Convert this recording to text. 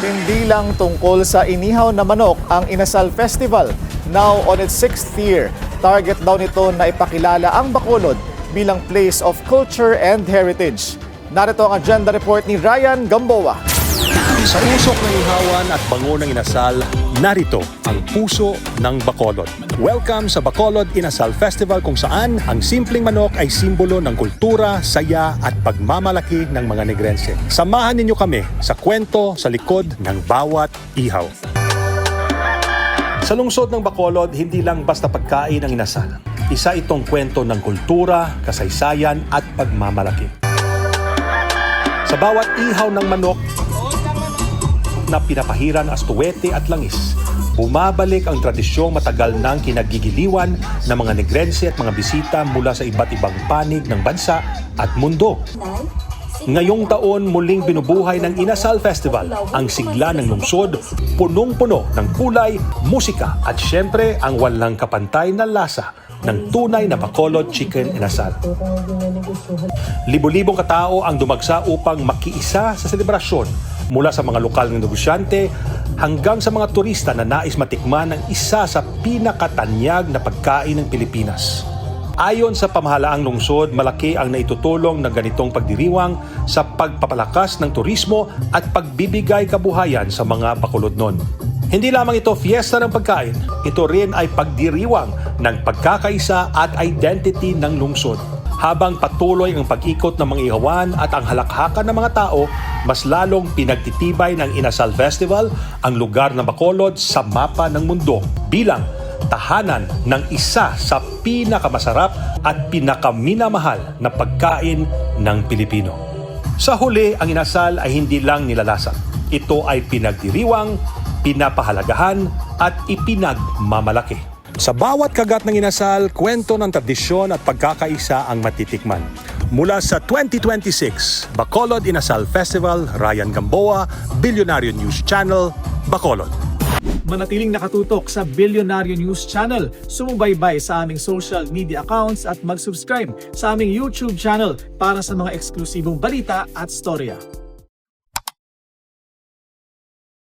Hindi lang tungkol sa inihaw na manok ang Inasal Festival. Now on its 6th year, target daw nito na ipakilala ang Bacolod bilang place of culture and heritage. Narito ang agenda report ni Ryan Gamboa. Sa usok ng ihawan at bango ng inasal, narito ang puso ng Bacolod. Welcome sa Bacolod Inasal Festival kung saan ang simpleng manok ay simbolo ng kultura, saya at pagmamalaki ng mga Negrense. Samahan ninyo kami sa kwento sa likod ng bawat ihaw. Sa lungsod ng Bacolod, hindi lang basta pagkain ang inasal. Isa itong kwento ng kultura, kasaysayan at pagmamalaki. Sa bawat ihaw ng manok na pinapahiran astuwete at langis, bumabalik ang tradisyong matagal nang kinagigiliwan ng mga Negrense at mga bisita mula sa iba't ibang panig ng bansa at mundo. Ngayong taon muling binubuhay ng Inasal Festival ang sigla ng lungsod, punong-puno ng kulay, musika at syempre ang walang kapantay na lasa ng tunay na Bacolod Chicken Inasal. Libo-libong katao ang dumagsa upang makiisa sa selebrasyon, mula sa mga lokal ng negosyante hanggang sa mga turista na nais matikman ang isa sa pinakatanyag na pagkain ng Pilipinas. Ayon sa pamahalaang lungsod, malaki ang naitutulong ng ganitong pagdiriwang sa pagpapalakas ng turismo at pagbibigay kabuhayan sa mga Bacolodnon. Hindi lamang ito fiesta ng pagkain, ito rin ay pagdiriwang ng pagkakaisa at identity ng lungsod. Habang patuloy ang pag-ikot ng mga ihawan at ang halakhakan ng mga tao, mas lalong pinagtitibay ng Inasal Festival ang lugar ng Bacolod sa mapa ng mundo bilang tahanan ng isa sa pinakamasarap at pinakaminamahal na pagkain ng Pilipino. Sa huli, ang inasal ay hindi lang nilalasa. Ito ay pinagdiriwang, pinapahalagahan at ipinagmamalaki. Sa bawat kagat ng inasal, kwento ng tradisyon at pagkakaisa ang matitikman. Mula sa 2026, Bacolod Inasal Festival, Ryan Gamboa, Billionario News Channel, Bacolod. Manatiling nakatutok sa Billionario News Channel, sumubaybay sa aming social media accounts at mag-subscribe sa aming YouTube channel para sa mga eksklusibong balita at storya.